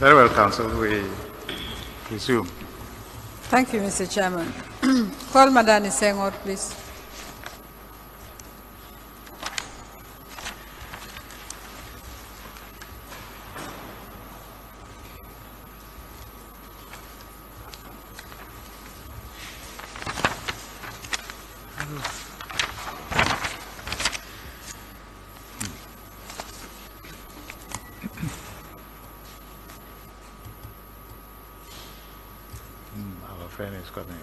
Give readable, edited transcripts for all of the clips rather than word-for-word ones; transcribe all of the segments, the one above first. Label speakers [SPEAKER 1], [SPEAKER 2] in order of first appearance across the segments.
[SPEAKER 1] Very well, Council. We resume.
[SPEAKER 2] Thank you, Mr. Chairman. Call Madani Senghore, please.
[SPEAKER 1] Our friend is coming.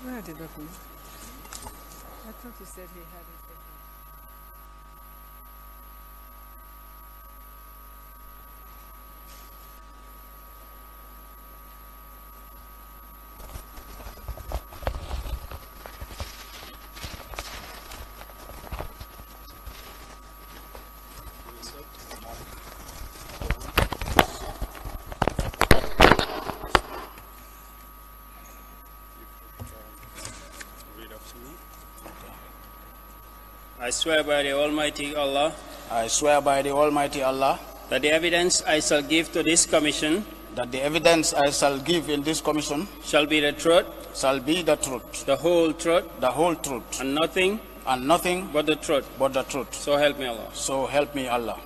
[SPEAKER 2] Where did it go? I thought you said he had it.
[SPEAKER 3] I swear by the Almighty Allah.
[SPEAKER 4] I swear by the Almighty Allah
[SPEAKER 3] That the evidence I shall give to this commission.
[SPEAKER 4] that the evidence I shall give in this commission
[SPEAKER 3] Shall be the truth.
[SPEAKER 4] shall be the truth,
[SPEAKER 3] The whole truth.
[SPEAKER 4] the whole truth,
[SPEAKER 3] And nothing
[SPEAKER 4] and nothing
[SPEAKER 3] but the truth.
[SPEAKER 4] but the truth.
[SPEAKER 3] So help me Allah.
[SPEAKER 4] So help me Allah.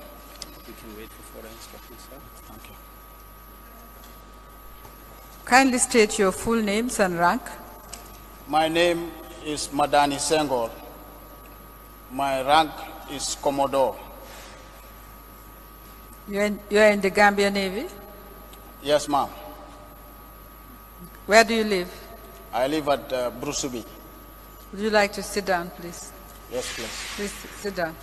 [SPEAKER 3] We can wait for further instructions, sir.
[SPEAKER 4] Thank you.
[SPEAKER 2] Kindly state your full names and rank.
[SPEAKER 4] My name is Madani Senghore. My rank is Commodore.
[SPEAKER 2] You're in the Gambia Navy.
[SPEAKER 4] Yes, ma'am.
[SPEAKER 2] Where do you live?
[SPEAKER 4] I live at Brusubi.
[SPEAKER 2] Would you like to sit down, please?
[SPEAKER 4] Yes, please.
[SPEAKER 2] Please sit down.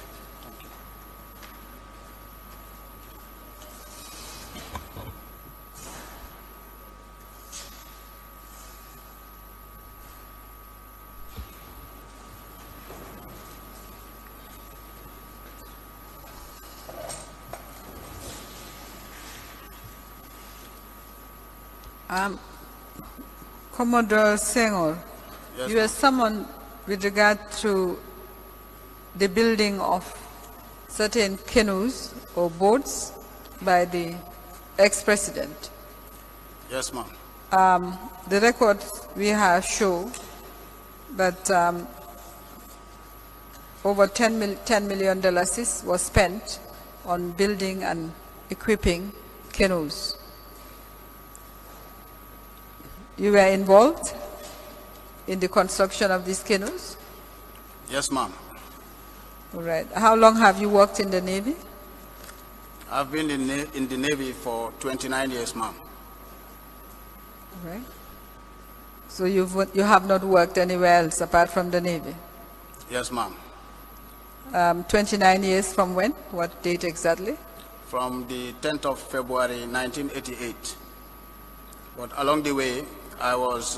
[SPEAKER 2] Commodore Senghore,
[SPEAKER 4] Yes,
[SPEAKER 2] you are summoned with regard to the building of certain canoes or boats by the ex-president.
[SPEAKER 4] Yes, ma'am.
[SPEAKER 2] The records we have show that over $10 million was spent on building and equipping canoes. You were involved in the construction of these canoes?
[SPEAKER 4] Yes, ma'am.
[SPEAKER 2] All right. How long have you worked in the Navy?
[SPEAKER 4] I've been in the Navy for 29 years, ma'am.
[SPEAKER 2] All right. So you have not worked anywhere else apart from the Navy?
[SPEAKER 4] Yes, ma'am.
[SPEAKER 2] 29 years from when? What date exactly?
[SPEAKER 4] From the 10th of February 1988. But along the way, I was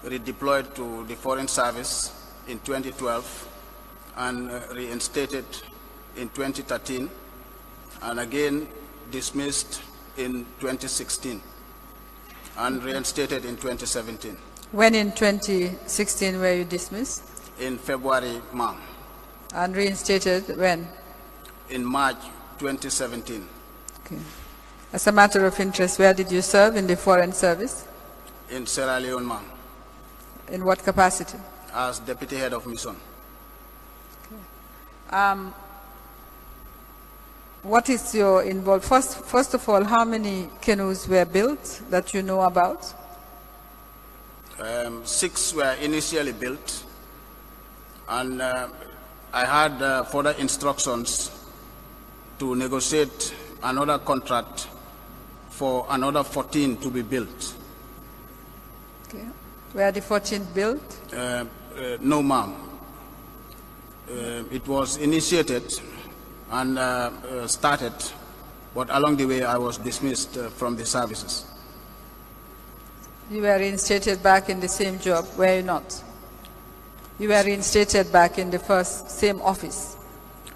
[SPEAKER 4] redeployed to the Foreign Service in 2012 and reinstated in 2013 and again dismissed in 2016 and reinstated in 2017.
[SPEAKER 2] When in 2016 were you dismissed?
[SPEAKER 4] In February, ma'am.
[SPEAKER 2] And reinstated when?
[SPEAKER 4] In March 2017.
[SPEAKER 2] Okay. As a matter of interest, where did you serve in the Foreign Service?
[SPEAKER 4] In Sierra Leone, ma'am.
[SPEAKER 2] In what capacity?
[SPEAKER 4] As Deputy Head of Mission.
[SPEAKER 2] What is your involvement? First of all, how many canoes were built that you know about?
[SPEAKER 4] 6 were initially built, and I had further instructions to negotiate another contract for another 14 to be built.
[SPEAKER 2] Okay. Were the 14 built?
[SPEAKER 4] No, ma'am. It was initiated and started, but along the way I was dismissed from the services.
[SPEAKER 2] You were reinstated back in the same job, were you not? You were reinstated back in the same office?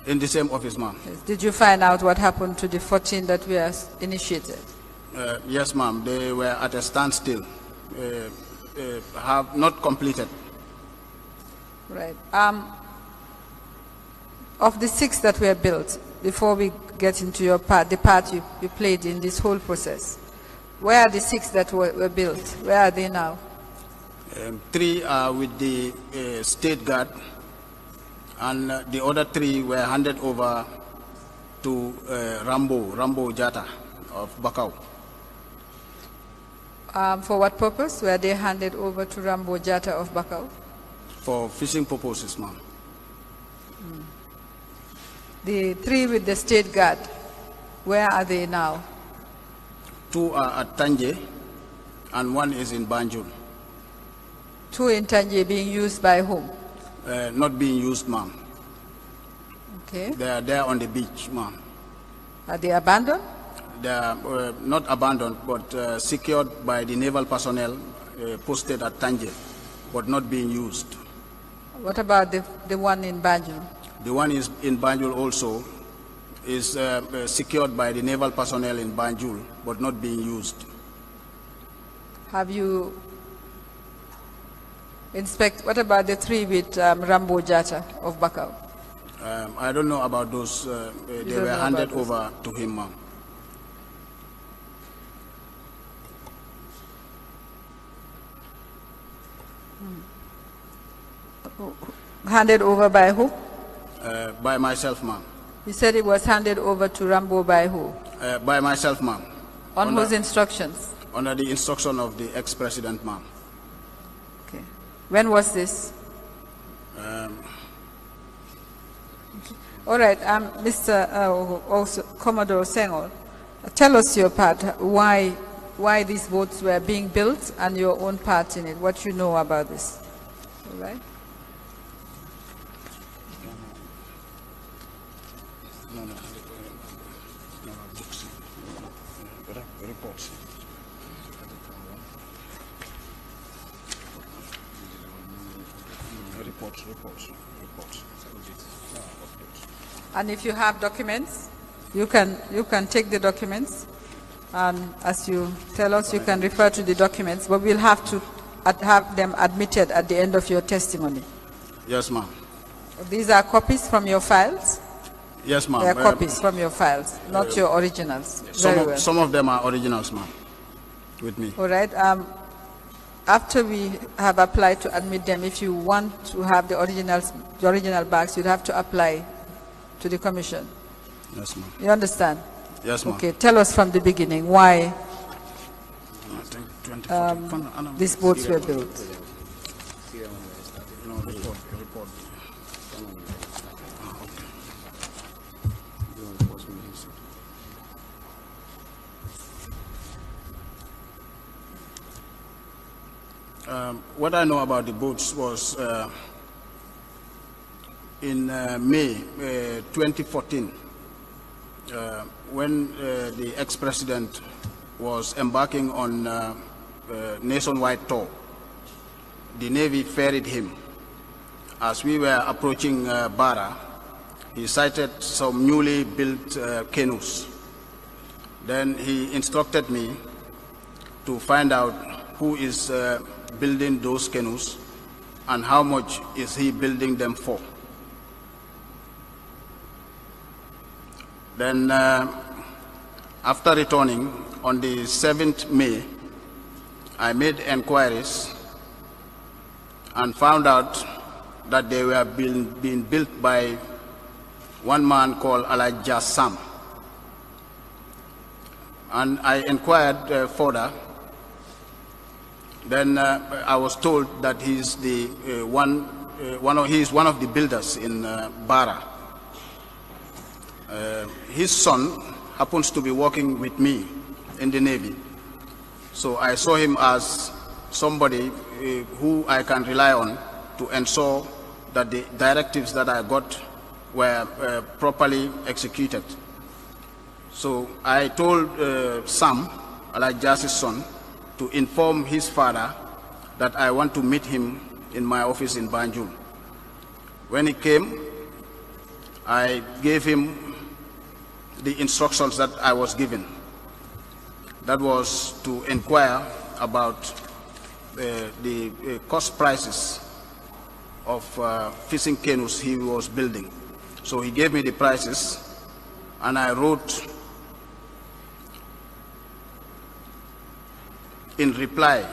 [SPEAKER 4] In the same office, ma'am.
[SPEAKER 2] Yes. Did you find out what happened to the 14 that were initiated?
[SPEAKER 4] Yes, ma'am. They were at a standstill, have not completed.
[SPEAKER 2] Right. Of the 6 that were built, before we get into your part, the part you played in this whole process, where are the 6 that were built? Where are they now?
[SPEAKER 4] 3 are with the State Guard, and the other 3 were handed over to Rambo Jata of Bakau.
[SPEAKER 2] For what purpose were they handed over to Rambo Jata of Bakau?
[SPEAKER 4] For fishing purposes, ma'am.
[SPEAKER 2] The 3 with the State Guard, where are they now?
[SPEAKER 4] 2 are at Tanje, and 1 is in Banjul.
[SPEAKER 2] 2 in Tanje being used by whom?
[SPEAKER 4] Not being used, ma'am.
[SPEAKER 2] Okay.
[SPEAKER 4] They are there on the beach, ma'am.
[SPEAKER 2] Are they abandoned?
[SPEAKER 4] They are not abandoned, but secured by the naval personnel posted at Tanje, but not being used.
[SPEAKER 2] What about the one in Banjul?
[SPEAKER 4] The one is in Banjul also is secured by the naval personnel in Banjul, but not being used.
[SPEAKER 2] Have you what about the 3 with Rambo Jata of Bakau?
[SPEAKER 4] I don't know about those. They were handed over to him, ma'am.
[SPEAKER 2] Handed over by who?
[SPEAKER 4] By myself, ma'am.
[SPEAKER 2] You said it was handed over to Rambo by who?
[SPEAKER 4] By myself, ma'am.
[SPEAKER 2] On whose instructions?
[SPEAKER 4] Under the instruction of the ex-president, ma'am.
[SPEAKER 2] Okay. When was this? All right, Mr. Also Commodore Senghore, tell us your part, why these boats were being built and your own part in it, what you know about this. All right?
[SPEAKER 4] Reports. Reports.
[SPEAKER 2] And if you have documents, you can take the documents, and as you tell us, you can refer to the documents, but we'll have to have them admitted at the end of your testimony.
[SPEAKER 4] Yes, ma'am.
[SPEAKER 2] These are copies from your files?
[SPEAKER 4] Yes, ma'am.
[SPEAKER 2] They are copies from your files, not your originals.
[SPEAKER 4] Some of them are originals, ma'am, with me.
[SPEAKER 2] All right. After we have applied to admit them, if you want to have the original bags, you'd have to apply to the commission.
[SPEAKER 4] Yes, ma'am.
[SPEAKER 2] You understand?
[SPEAKER 4] Yes, ma'am.
[SPEAKER 2] Okay. Tell us from the beginning why these boats were built.
[SPEAKER 4] Report. What I know about the boats was in May 2014, when the ex-president was embarking on a nationwide tour. The Navy ferried him. As we were approaching Bara, he sighted some newly built canoes. Then he instructed me to find out who is building those canoes and how much is he building them for. Then after returning on the 7th May, I made enquiries and found out that they were being built by one man called Elijah Sam. And I inquired further. Then I was told that he's one of the builders in Bara. His son happens to be working with me in the Navy. So I saw him as somebody who I can rely on to ensure that the directives that I got were properly executed. So I told Sam, Alajasi's son, to inform his father that I want to meet him in my office in Banjul. When he came, I gave him the instructions that I was given. That was to inquire about the cost prices of fishing canoes he was building. So he gave me the prices, and I wrote in reply,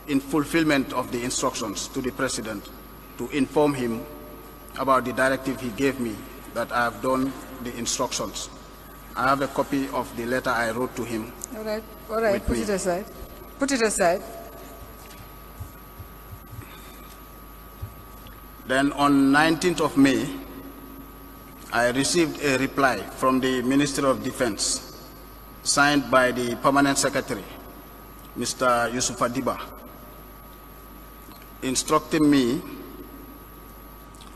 [SPEAKER 4] in fulfillment of the instructions to the President, to inform him about the directive he gave me, that I have done the instructions. I have a copy of the letter I wrote to him.
[SPEAKER 2] All right, put it aside. Put it aside.
[SPEAKER 4] Then on 19th of May, I received a reply from the Ministry of Defense, signed by the Permanent Secretary, Mr. Yusuf Adiba, instructing me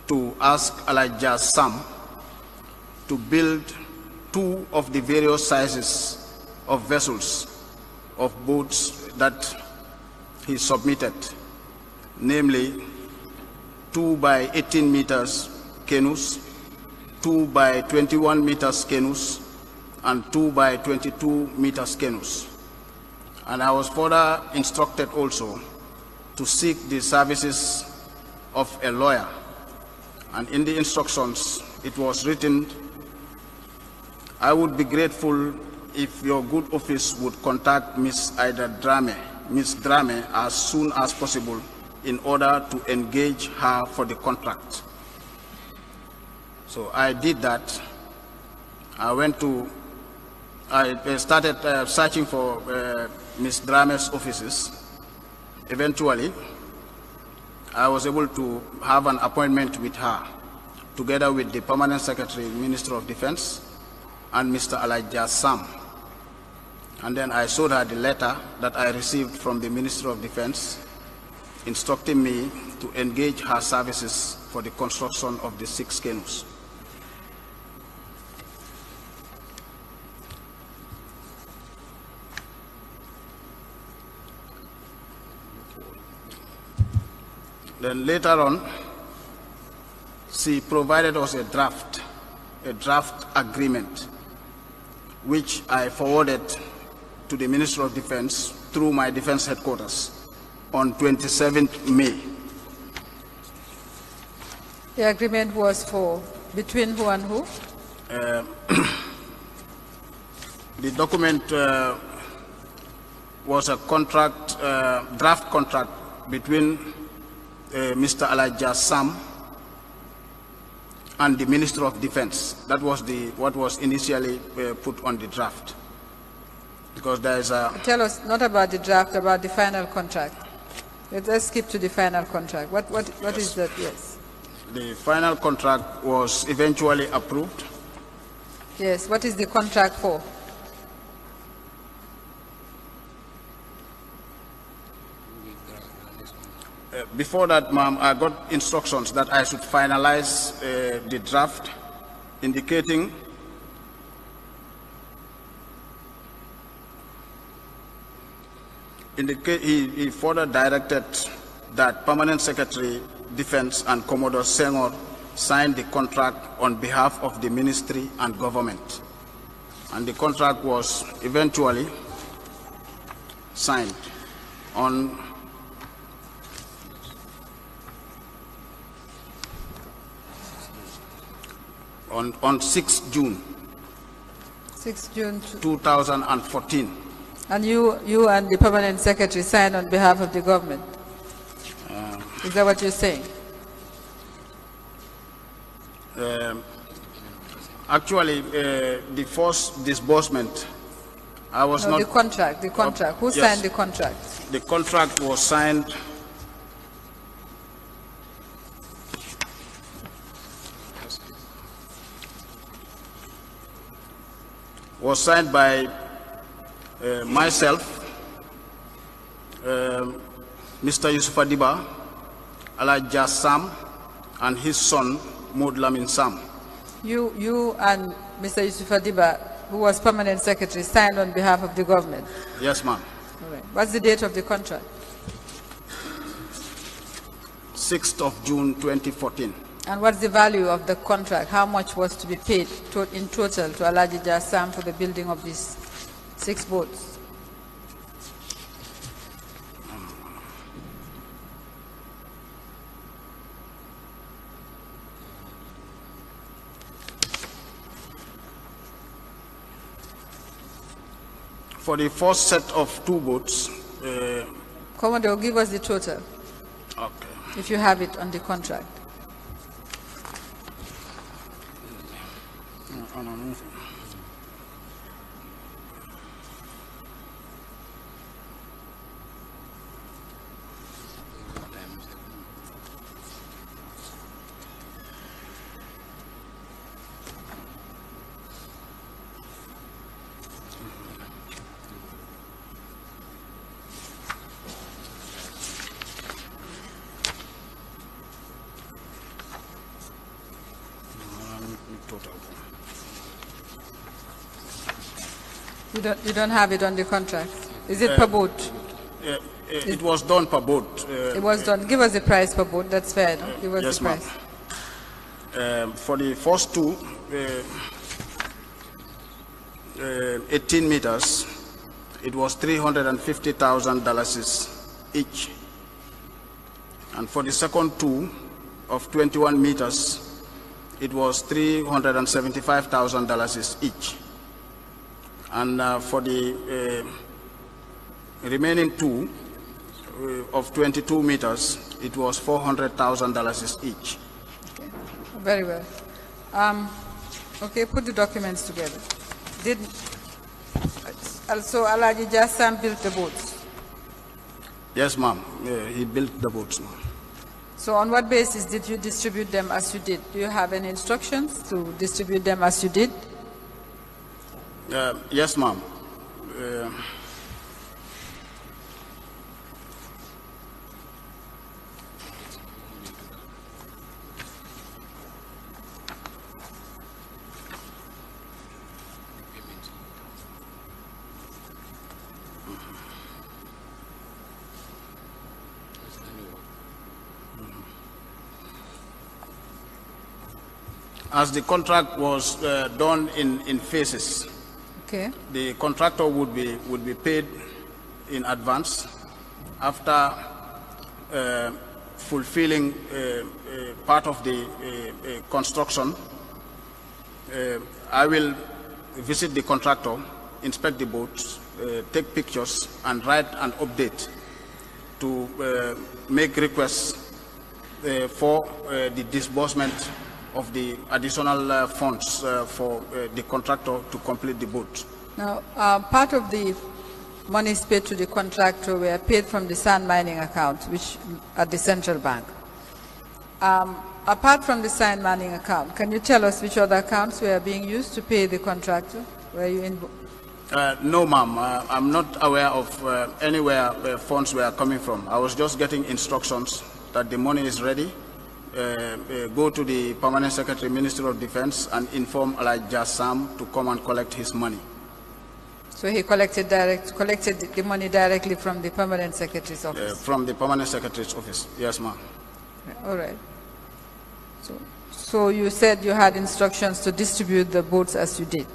[SPEAKER 4] to ask Elijah Sam to build 2 of the various sizes of vessels, of boats that he submitted, namely 2 by 18 meters canoes, 2 by 21 meters canoes, and 2 by 22 meters canoes. And I was further instructed also to seek the services of a lawyer. And in the instructions, it was written, I would be grateful if your good office would contact Miss Drame as soon as possible in order to engage her for the contract. So I did that. I started searching for Ms. Drame's offices. Eventually, I was able to have an appointment with her, together with the Permanent Secretary, Minister of Defense, and Mr. Elijah Sam. And then I showed her the letter that I received from the Minister of Defense, instructing me to engage her services for the construction of the 6 canoes. Then later on, she provided us a draft agreement, which I forwarded to the Minister of Defense through my defense headquarters on 27th May.
[SPEAKER 2] The agreement was for between who and who?
[SPEAKER 4] The document was a contract, draft contract between Mr. Elijah Sam and the Minister of Defense. That was what was initially put on the draft. Because there is a...
[SPEAKER 2] Tell us not about the draft, about the final contract. Let's skip to the final contract. What
[SPEAKER 4] Yes.
[SPEAKER 2] is that? Yes.
[SPEAKER 4] The final contract was eventually approved.
[SPEAKER 2] Yes. What is the contract for?
[SPEAKER 4] Before that, ma'am, I got instructions that I should finalize the draft, indicating he further directed that Permanent Secretary, Defense, and Commodore Senghore signed the contract on behalf of the ministry and government. And the contract was eventually signed on on 6 June
[SPEAKER 2] 6 June
[SPEAKER 4] 2014.
[SPEAKER 2] And you and the Permanent Secretary signed on behalf of the government? Is that what you're saying?
[SPEAKER 4] Actually, the first disbursement, I was not...
[SPEAKER 2] The contract. Who
[SPEAKER 4] yes.
[SPEAKER 2] signed the contract?
[SPEAKER 4] The contract was signed by myself, Mr. Yusuf Adiba, Elijah Sam and his son, Maud Lamin Sam.
[SPEAKER 2] You and Mr. Yusuf Adiba, who was permanent secretary, signed on behalf of the government?
[SPEAKER 4] Yes, ma'am.
[SPEAKER 2] All right. What's the date of the contract?
[SPEAKER 4] 6th of June 2014.
[SPEAKER 2] And what's the value of the contract? How much was to be paid in total to Elijah Sam for the building of these 6 boats?
[SPEAKER 4] For the first set of 2 boats,
[SPEAKER 2] Commodore, give us the total,
[SPEAKER 4] okay.
[SPEAKER 2] if you have it on the contract. You don't have it on the contract. Is it per boat?
[SPEAKER 4] It was done per boat.
[SPEAKER 2] It was done. Give us the price per boat. That's fair. No? Give us
[SPEAKER 4] Yes,
[SPEAKER 2] the
[SPEAKER 4] ma'am.
[SPEAKER 2] price.
[SPEAKER 4] For the first 2, 18 meters, it was $350,000 each. And for the second 2 of 21 meters, it was $375,000 each. And for the remaining 2 of 22 meters, it was $400,000 each.
[SPEAKER 2] Okay. Very well. Okay, put the documents together. Also, Elijah Sam built the boats.
[SPEAKER 4] Yes, ma'am. He built the boats, ma'am.
[SPEAKER 2] So on what basis did you distribute them as you did? Do you have any instructions to distribute them as you did?
[SPEAKER 4] Yes, ma'am. As the contract was done in phases,
[SPEAKER 2] Okay.
[SPEAKER 4] the contractor would be paid in advance after fulfilling part of the construction. I will visit the contractor, inspect the boats, take pictures, and write an update to make requests for the disbursement of the additional funds for the contractor to complete the boat.
[SPEAKER 2] Now, part of the monies paid to the contractor were paid from the sand mining account, which at the central bank. Apart from the sand mining account, can you tell us which other accounts were being used to pay the contractor? Were you in?
[SPEAKER 4] No, ma'am. I'm not aware of anywhere funds were coming from. I was just getting instructions that the money is ready. Go to the Permanent Secretary, Ministry of Defense, and inform Elijah Sam to come and collect his money.
[SPEAKER 2] So he collected the money directly from the Permanent Secretary's office?
[SPEAKER 4] From the Permanent Secretary's office, yes, ma'am.
[SPEAKER 2] All right. So you said you had instructions to distribute the boats as you did?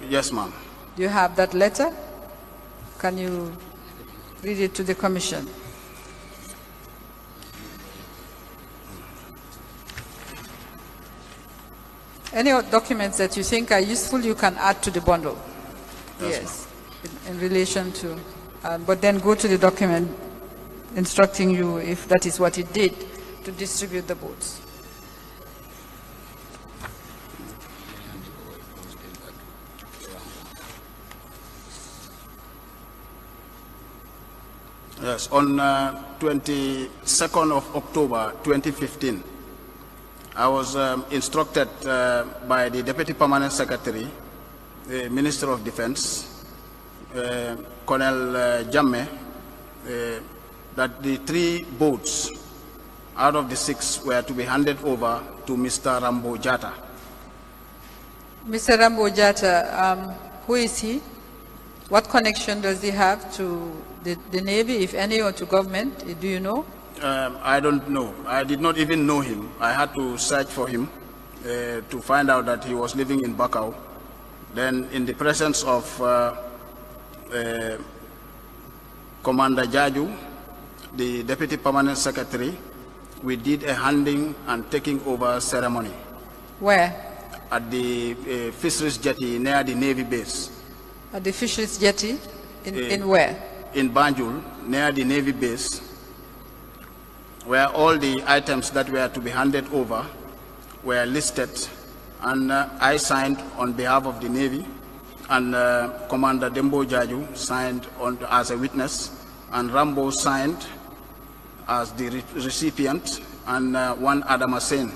[SPEAKER 4] Yes, ma'am.
[SPEAKER 2] Do you have that letter? Can you read it to the Commission? Any documents that you think are useful, you can add to the bundle. Yes, in relation to, but then go to the document instructing you, if that is what it did, to distribute the boats.
[SPEAKER 4] Yes, on 22nd of October 2015, I was instructed by the Deputy Permanent Secretary, the Minister of Defense, Colonel Jammeh, that the 3 boats out of the 6 were to be handed over to Mr. Rambo Jata.
[SPEAKER 2] Mr. Rambo Jata, who is he? What connection does he have to the Navy, if any, or to government? Do you know?
[SPEAKER 4] I don't know. I did not even know him. I had to search for him to find out that he was living in Bakau. Then, in the presence of Commander Jaju, the Deputy Permanent Secretary, we did a handing and taking over ceremony.
[SPEAKER 2] Where?
[SPEAKER 4] At the Fisheries Jetty near the Navy base.
[SPEAKER 2] At the Fisheries Jetty? In where?
[SPEAKER 4] In Banjul, near the Navy base, where all the items that were to be handed over were listed, and I signed on behalf of the Navy, and Commander Dembo Jaju signed as a witness, and Rambo signed as the recipient, and one Adam Hussein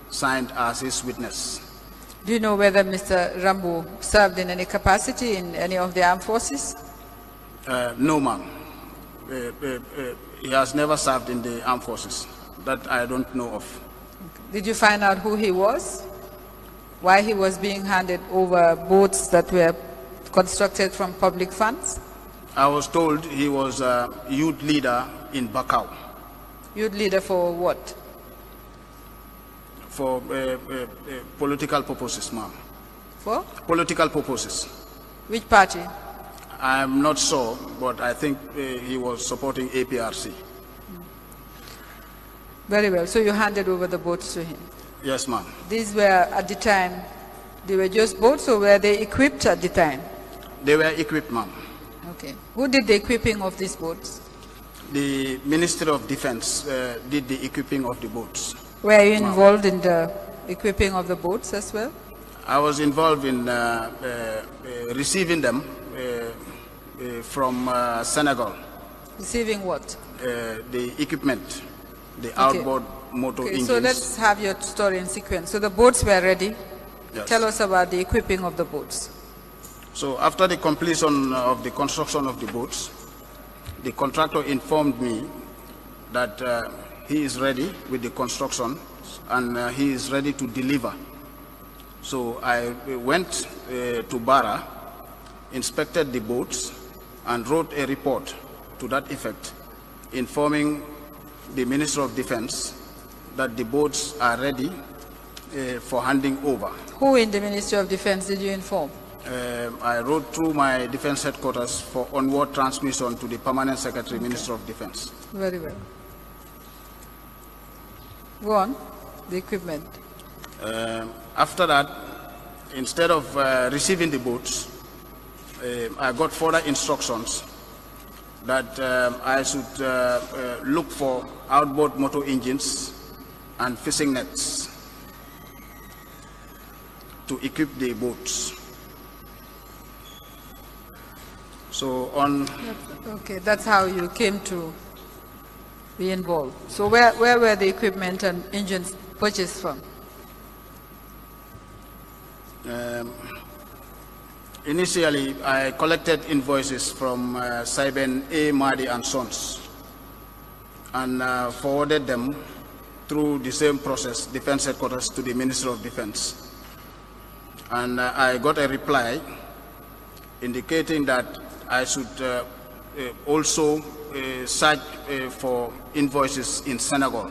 [SPEAKER 4] signed as his witness.
[SPEAKER 2] Do you know whether Mr. Rambo served in any capacity in any of the armed forces?
[SPEAKER 4] No, ma'am. He has never served in the armed forces. That I don't know of.
[SPEAKER 2] Did you find out who he was? Why he was being handed over boats that were constructed from public funds?
[SPEAKER 4] I was told he was a youth leader in Bakau.
[SPEAKER 2] Youth leader for what?
[SPEAKER 4] For political purposes, ma'am.
[SPEAKER 2] For?
[SPEAKER 4] Political purposes.
[SPEAKER 2] Which party?
[SPEAKER 4] I'm not sure, but I think he was supporting APRC.
[SPEAKER 2] Very well. So you handed over the boats to him?
[SPEAKER 4] Yes, ma'am.
[SPEAKER 2] These were, at the time, they were just boats, or were they equipped at the time?
[SPEAKER 4] They were equipped, ma'am.
[SPEAKER 2] Okay. Who did the equipping of these boats?
[SPEAKER 4] The Ministry of Defense did the equipping of the boats.
[SPEAKER 2] Were you involved in the equipping of the boats as well?
[SPEAKER 4] I was involved in receiving them from Senegal.
[SPEAKER 2] Receiving what?
[SPEAKER 4] The equipment, the outboard motor engines.
[SPEAKER 2] So let's have your story in sequence. So the boats were ready.
[SPEAKER 4] Yes.
[SPEAKER 2] Tell us about the equipping of the boats.
[SPEAKER 4] So after the completion of the construction of the boats, the contractor informed me that he is ready with the construction and he is ready to deliver. So I went to Bara, inspected the boats, and wrote a report to that effect, informing the Minister of Defense that the boats are ready for handing over.
[SPEAKER 2] Who in the Ministry of Defense did you inform?
[SPEAKER 4] I wrote through my defense headquarters for onward transmission to the Permanent Secretary, Minister of Defense.
[SPEAKER 2] Very well. Go on, the equipment.
[SPEAKER 4] After that, instead of receiving the boats, I got further instructions that I should look for outboard motor engines and fishing nets to equip the boats. So on...
[SPEAKER 2] Okay, that's how you came to be involved. So where were the equipment and engines purchased from?
[SPEAKER 4] Initially, I collected invoices from Saiben A. Mahdi and Sons and forwarded them through the same process, Defense Headquarters, to the Minister of Defense. And I got a reply indicating that I should also search for invoices in Senegal,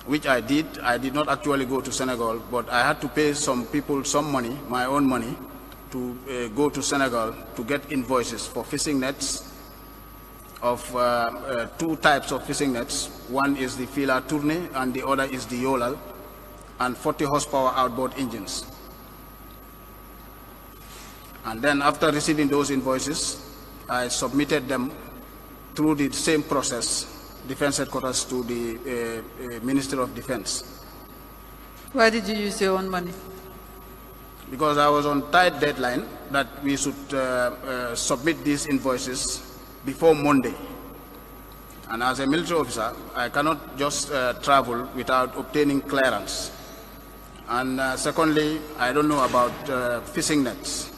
[SPEAKER 4] which I did. I did not actually go to Senegal, but I had to pay some people some money, my own money, to go to Senegal to get invoices for fishing nets of 2 types of fishing nets. One is the Fila Tourne and the other is the Yolal, and 40 horsepower outboard engines. And then after receiving those invoices, I submitted them through the same process, Defense Headquarters, to the Ministry of Defense.
[SPEAKER 2] Why did you use your own money?
[SPEAKER 4] Because I was on tight deadline that we should submit these invoices before Monday. And as a military officer, I cannot just travel without obtaining clearance. And secondly, I don't know about fishing nets.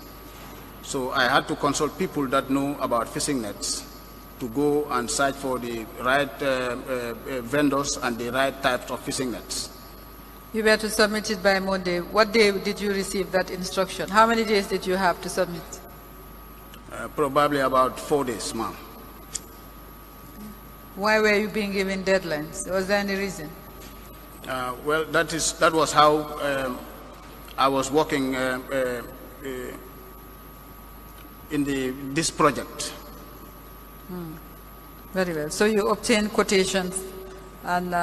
[SPEAKER 4] So I had to consult people that know about fishing nets to go and search for the right vendors and the right types of fishing nets.
[SPEAKER 2] You were to submit it by Monday. What day did you receive that instruction? How many days did you have to submit?
[SPEAKER 4] Probably about 4 days, ma'am.
[SPEAKER 2] Why were you being given deadlines? Was there any reason?
[SPEAKER 4] Well, that was how I was working in this project.
[SPEAKER 2] Very well. So you obtained quotations and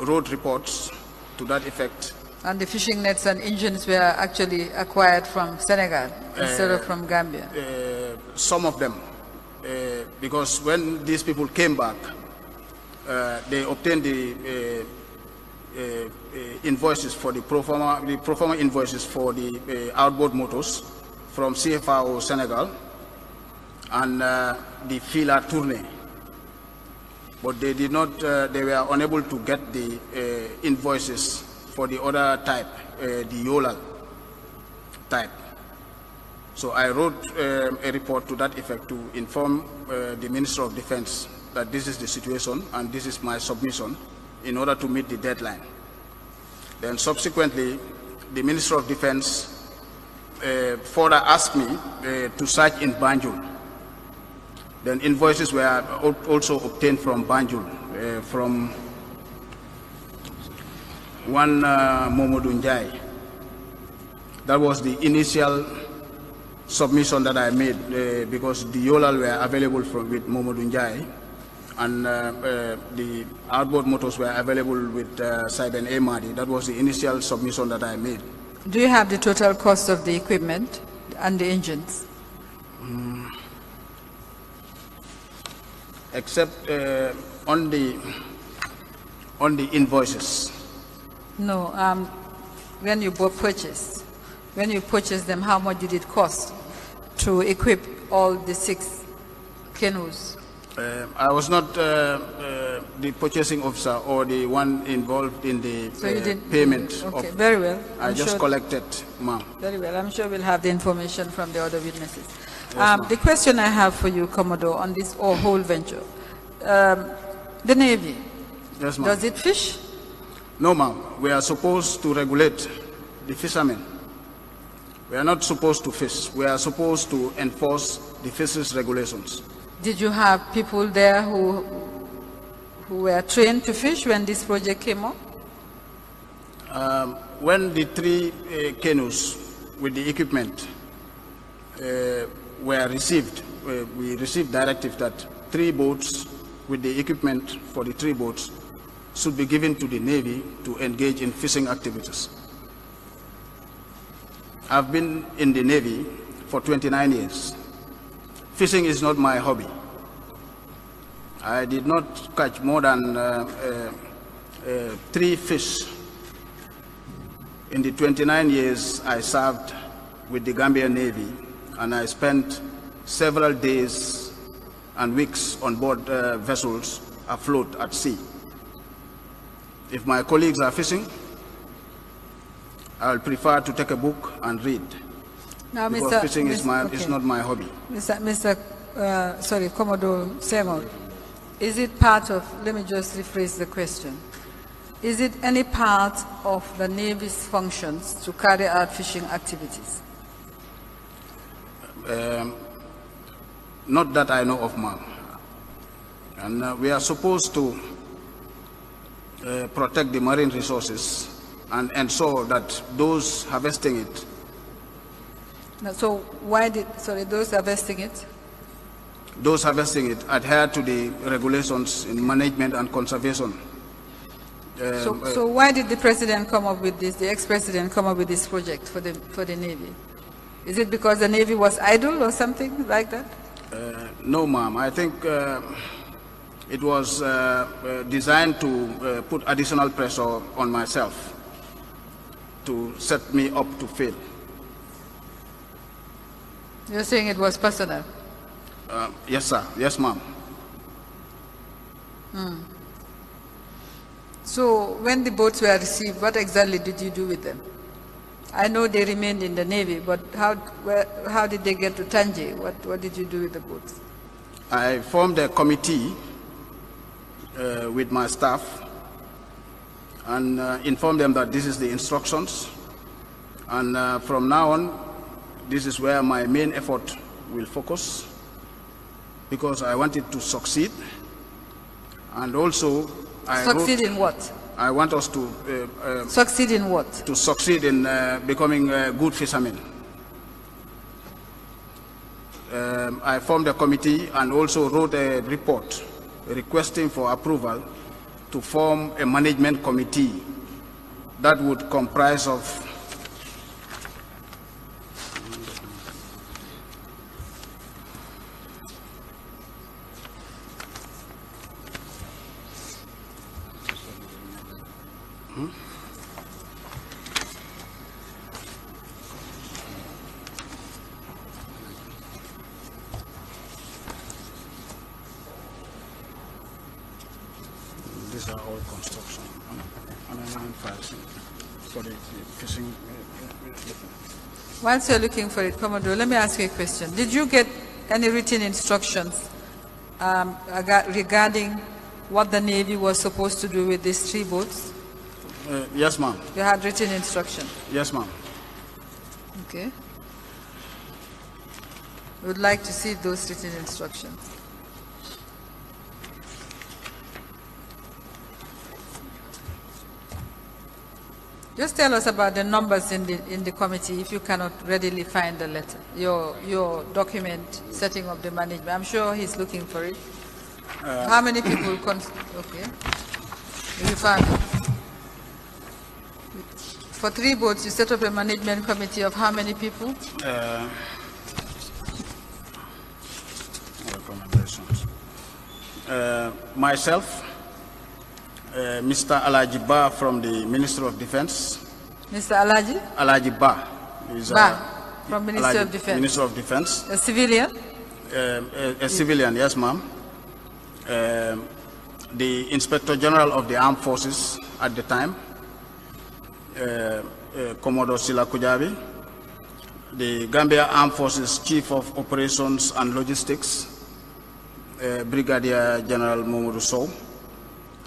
[SPEAKER 4] wrote reports to that effect.
[SPEAKER 2] and the fishing nets and engines were actually acquired from Senegal instead of from Gambia.
[SPEAKER 4] Some of them, because when these people came back, they obtained the invoices for the pro forma invoices for the outboard motors from CFAO Senegal and the Fila Tournée. But they did not, they were unable to get the invoices for the other type, the Yola type. So I wrote a report to that effect to inform the Minister of Defense that this is the situation and this is my submission in order to meet the deadline. Then subsequently, the Minister of Defense further asked me to search in Banjul. Then invoices were also obtained from Banjul, from one Momodou Njai. That was the initial submission that I made because the Yolal were available with Momodou Njai and the outboard motors were available with Saiben A. Mahdi. That was the initial submission that I made.
[SPEAKER 2] Do you have the total cost of the equipment and the engines?
[SPEAKER 4] Except on the invoices.
[SPEAKER 2] No, when you purchased them, how much did it cost to equip all the 6 canoes?
[SPEAKER 4] I was not the purchasing officer or the one involved in the payment.
[SPEAKER 2] Okay, very well.
[SPEAKER 4] I just collected, ma'am.
[SPEAKER 2] Very well. I'm sure we'll have the information from the other witnesses.
[SPEAKER 4] Yes,
[SPEAKER 2] the question I have for you, Commodore, on this whole venture, the Navy,
[SPEAKER 4] yes, ma'am.
[SPEAKER 2] Does it fish?
[SPEAKER 4] No, ma'am. We are supposed to regulate the fishermen. We are not supposed to fish. We are supposed to enforce the fisheries regulations.
[SPEAKER 2] Did you have people there who were trained to fish when this project came up?
[SPEAKER 4] When the 3 canoes with the equipment were received, we received directive that 3 boats with the equipment for the 3 boats should be given to the Navy to engage in fishing activities. I've been in the Navy for 29 years. Fishing is not my hobby. I did not catch more than 3 fish in the 29 years I served with the Gambia Navy, and I spent several days and weeks on board vessels afloat at sea. If my colleagues are fishing, I will prefer to take a book and read.
[SPEAKER 2] Now,
[SPEAKER 4] because fishing is not my hobby.
[SPEAKER 2] Commodore Senghore, is it part of, let me just rephrase the question. Is it any part of the Navy's functions to carry out fishing activities?
[SPEAKER 4] Not that I know of, ma'am. And we are supposed to protect the marine resources and ensure that those harvesting it.
[SPEAKER 2] So why did, those harvesting it?
[SPEAKER 4] Those harvesting it adhere to the regulations in management and conservation.
[SPEAKER 2] So why did the president come up with this, the ex-president come up with this project for the Navy? Is it because the Navy was idle or something like that?
[SPEAKER 4] No, ma'am. I think it was designed to put additional pressure on myself to set me up to fail.
[SPEAKER 2] You're saying it was personal?
[SPEAKER 4] Yes, sir. Yes, ma'am.
[SPEAKER 2] So when the boats were received, what exactly did you do with them? I know they remained in the Navy, but how did they get to Tanje? What did you do with the boats?
[SPEAKER 4] I formed a committee with my staff and informed them that this is the instructions. And from now on, this is where my main effort will focus, because I wanted to succeed. And also,
[SPEAKER 2] Succeed in what?
[SPEAKER 4] I want us to
[SPEAKER 2] Succeed in what?
[SPEAKER 4] to succeed in becoming good fishermen. I formed a committee and also wrote a report requesting for approval to form a management committee that would comprise of these are all construction and files for the fishing.
[SPEAKER 2] Whilst you're looking for it, Commodore, let me ask you a question. Did you get any written instructions regarding what the Navy was supposed to do with these 3 boats?
[SPEAKER 4] Yes, ma'am.
[SPEAKER 2] You had written instructions?
[SPEAKER 4] Yes, ma'am.
[SPEAKER 2] Okay. We would like to see those written instructions. Just tell us about the numbers in the committee if you cannot readily find the letter, your document setting up the management. I'm sure he's looking for it. How many people? Okay. You found it. For 3 boats, you set up a management committee of how many people?
[SPEAKER 4] Recommendations. Myself, Mr. Alaji Ba from the Ministry of Defense.
[SPEAKER 2] Mr. Alaji?
[SPEAKER 4] Alaji Ba. Is,
[SPEAKER 2] from Ministry of Defense.
[SPEAKER 4] Minister of Defense.
[SPEAKER 2] A civilian?
[SPEAKER 4] A civilian, yes, ma'am. The Inspector General of the Armed Forces at the time, Commodore Sila Kujabi, the Gambia Armed Forces Chief of Operations and Logistics, Brigadier General Momodu Sow,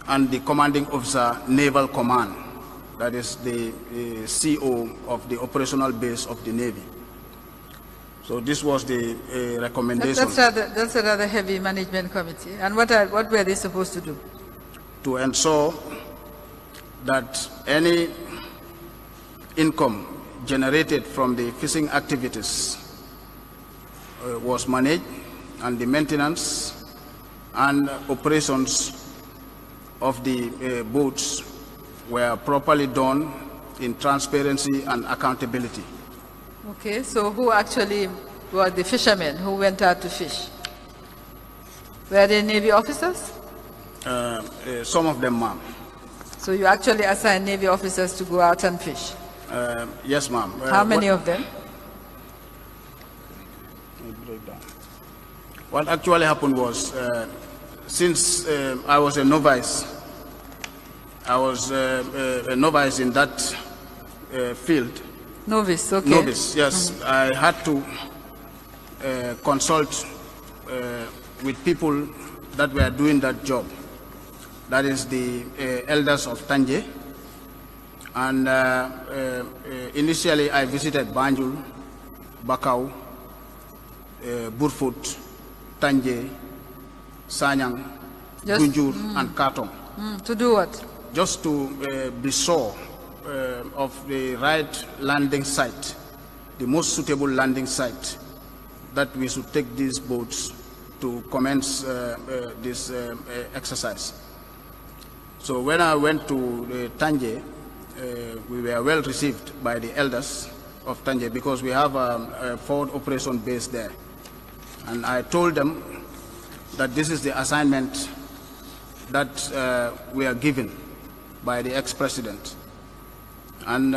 [SPEAKER 4] and the Commanding Officer, Naval Command, that is the CO of the operational base of the Navy. So this was the recommendation.
[SPEAKER 2] That's a rather heavy management committee. And what were they supposed to do?
[SPEAKER 4] To ensure that any income generated from the fishing activities was managed, and the maintenance and operations of the boats were properly done in transparency and accountability.
[SPEAKER 2] Okay, so who actually were the fishermen who went out to fish? Were they Navy officers?
[SPEAKER 4] Some of them, ma'am.
[SPEAKER 2] So you actually assigned Navy officers to go out and fish?
[SPEAKER 4] Yes, ma'am.
[SPEAKER 2] How many of them?
[SPEAKER 4] What actually happened was, since I was a novice, in that field.
[SPEAKER 2] Novice, okay.
[SPEAKER 4] Novice, yes. I had to consult with people that were doing that job. That is the elders of Tanje. And initially I visited Banjul, Bakau, Burfoot, Tanje, Sanyang, Gunjur, and Katong.
[SPEAKER 2] To do what?
[SPEAKER 4] Just to be sure of the right landing site, the most suitable landing site that we should take these boats to commence this exercise. So when I went to Tanje, we were well received by the elders of Tanje because we have a forward operation base there. And I told them that this is the assignment that we are given by the ex-president. And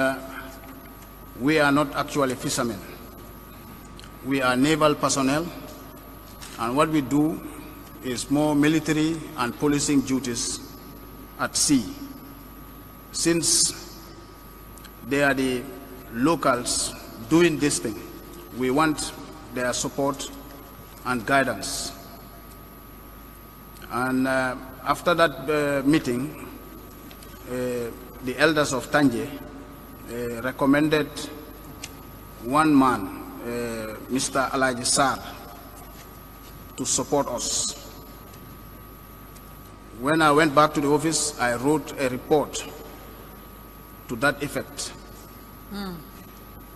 [SPEAKER 4] we are not actually fishermen. We are naval personnel, and what we do is more military and policing duties at sea. Since they are the locals doing this thing, we want their support and guidance And after that meeting, the elders of Tanje recommended one man, Mr. Alaji Sar, to support us. When I went back to the office, I wrote a report to that effect.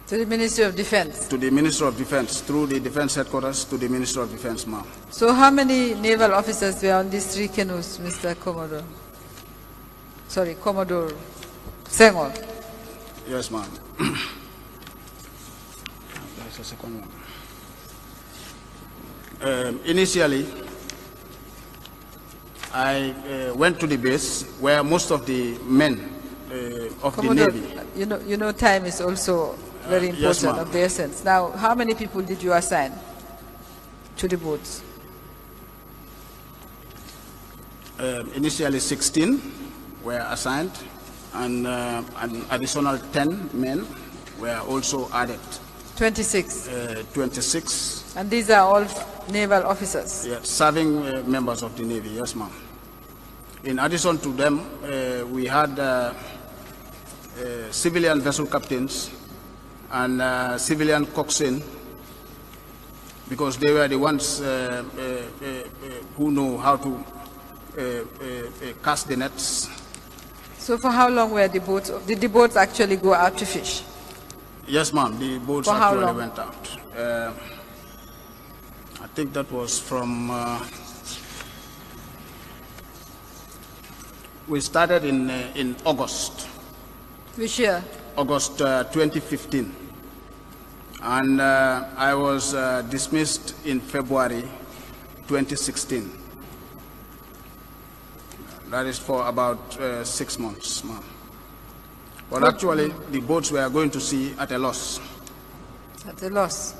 [SPEAKER 2] To the Ministry of Defense?
[SPEAKER 4] To the Minister of Defense, through the Defense Headquarters to the Minister of Defense, ma'am.
[SPEAKER 2] So how many naval officers were on these 3 canoes, Mr. Commodore? Sorry, Commodore Senghore.
[SPEAKER 4] Yes, ma'am. There's a second one. Initially, I went to the base where most of the men of
[SPEAKER 2] Commodore,
[SPEAKER 4] the Navy.
[SPEAKER 2] you know time is also very important,
[SPEAKER 4] yes, ma'am.
[SPEAKER 2] of the essence. Now, how many people did you assign to the boats?
[SPEAKER 4] Initially 16 were assigned, and an additional 10 men were also added.
[SPEAKER 2] 26.
[SPEAKER 4] 26.
[SPEAKER 2] And these are all naval officers?
[SPEAKER 4] Yes, serving members of the Navy, yes, ma'am. In addition to them, we had civilian vessel captains and civilian coxswain, because they were the ones who know how to cast the nets.
[SPEAKER 2] So for how long were the boats? Did the boats actually go out to fish?
[SPEAKER 4] Yes, ma'am. The boats
[SPEAKER 2] For how
[SPEAKER 4] actually
[SPEAKER 2] long?
[SPEAKER 4] went out. I think that was from. We started in August.
[SPEAKER 2] Which year?
[SPEAKER 4] August 2015, and I was dismissed in February 2016. That is for about 6 months, ma'am. But actually, the boats were going to sea at a loss.
[SPEAKER 2] At a loss?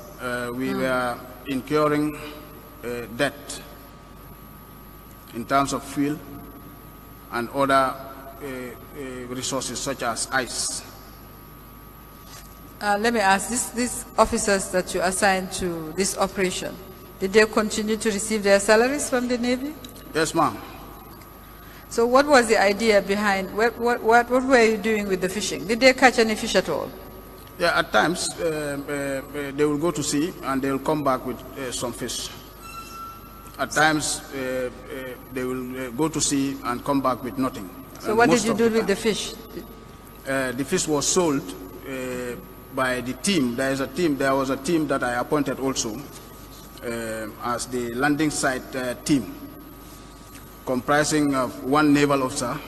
[SPEAKER 4] We were incurring debt in terms of fuel and other resources such as ice.
[SPEAKER 2] Let me ask, these officers that you assigned to this operation, did they continue to receive their salaries from the Navy?
[SPEAKER 4] Yes, ma'am.
[SPEAKER 2] So what was the idea behind, what were you doing with the fishing? Did they catch any fish at all?
[SPEAKER 4] Yeah, at times they will go to sea and they will come back with some fish. At times they will go to sea and come back with nothing.
[SPEAKER 2] So what did you do with the fish?
[SPEAKER 4] The fish was sold by the team. There was a team that I appointed also as the landing site team, comprising of one naval officer,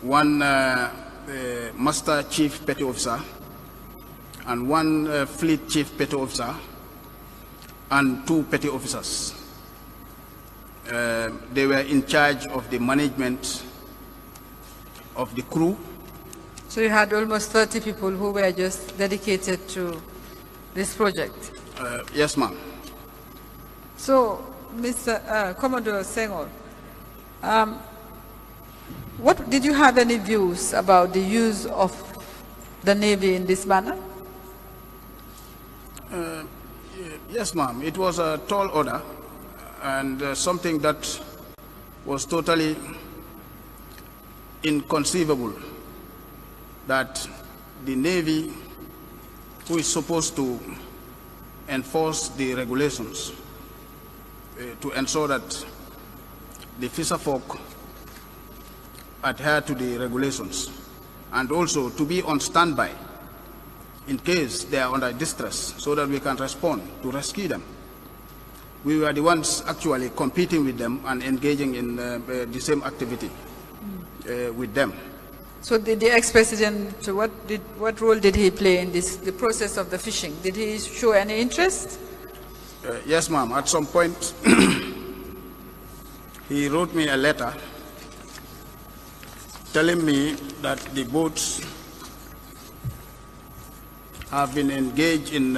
[SPEAKER 4] one master chief petty officer, and one fleet chief petty officer, and 2 petty officers. They were in charge of the management of the crew.
[SPEAKER 2] So you had almost 30 people who were just dedicated to this project?
[SPEAKER 4] Yes, ma'am.
[SPEAKER 2] So, Mr. Commodore Senghore, what did you have any views about the use of the Navy in this manner?
[SPEAKER 4] Yes, ma'am. It was a tall order and something that was totally inconceivable, that the Navy, who is supposed to enforce the regulations to ensure that the fisherfolk adhere to the regulations, and also to be on standby in case they are under distress, so that we can respond to rescue them. We were the ones actually competing with them and engaging in the same activity with them.
[SPEAKER 2] So the ex-president, what role did he play in the process of the fishing? Did he show any interest?
[SPEAKER 4] Yes, ma'am. At some point, he wrote me a letter telling me that the boats have been engaged in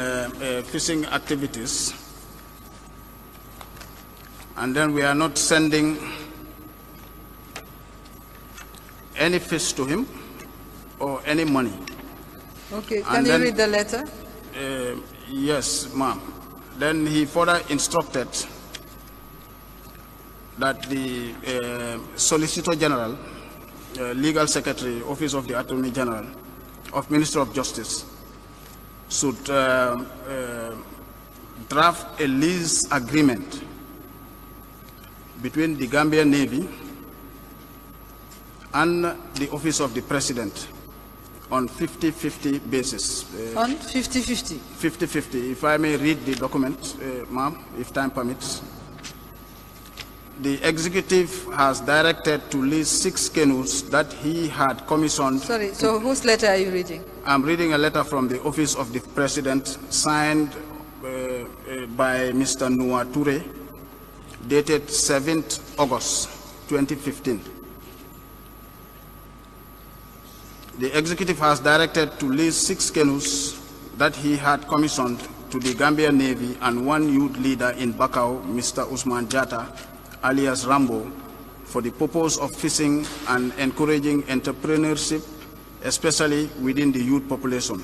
[SPEAKER 4] fishing activities, and then we are not sending any fish to him or any money.
[SPEAKER 2] Okay, can you read the letter?
[SPEAKER 4] Yes, ma'am. Then he further instructed that the Solicitor General, Legal Secretary, Office of the Attorney General, of Minister of Justice should draft a lease agreement between the Gambian Navy and the Office of the President on 50-50 basis.
[SPEAKER 2] On 50-50?
[SPEAKER 4] 50-50. If I may read the document, ma'am, if time permits. The executive has directed to lease 6 canoes that he had commissioned.
[SPEAKER 2] Sorry, so whose letter are you reading?
[SPEAKER 4] I'm reading a letter from the Office of the President signed by Mr. Noah Toure, dated 7th August 2015. The executive has directed to lease 6 canoes that he had commissioned to the Gambian Navy and 1 youth leader in Bakau, Mr. Usman Jata, alias Rambo, for the purpose of fishing and encouraging entrepreneurship, especially within the youth population.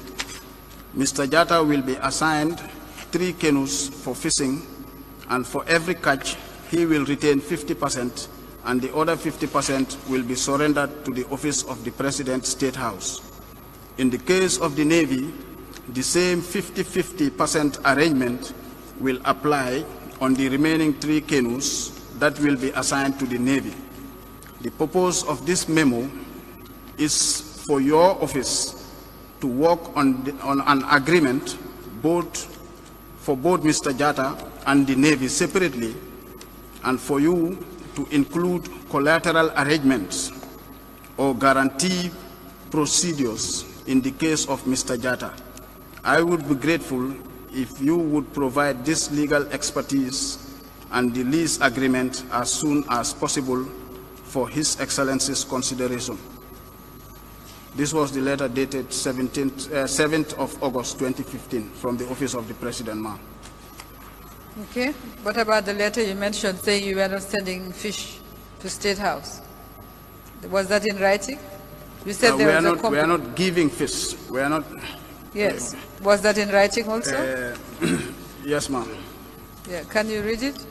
[SPEAKER 4] Mr. Jata will be assigned 3 canoes for fishing, and for every catch, he will retain 50%, and the other 50% will be surrendered to the Office of the President State House. In the case of the Navy, the same 50-50% arrangement will apply on the remaining 3 canoes that will be assigned to the Navy. The purpose of this memo is for your office to work on an agreement for both Mr. Jata and the Navy separately, and for you to include collateral arrangements or guarantee procedures in the case of Mr. Jata. I would be grateful if you would provide this legal expertise and the lease agreement as soon as possible for His Excellency's consideration. This was the letter dated 7th of August 2015 from the Office of the President, ma'am.
[SPEAKER 2] Okay. What about the letter you mentioned saying you were not sending fish to State House? Was that in writing? You said there was a
[SPEAKER 4] we are not giving fish. We are not.
[SPEAKER 2] Yes. Was that in writing also?
[SPEAKER 4] Yes, ma'am.
[SPEAKER 2] Yeah. Can you read it?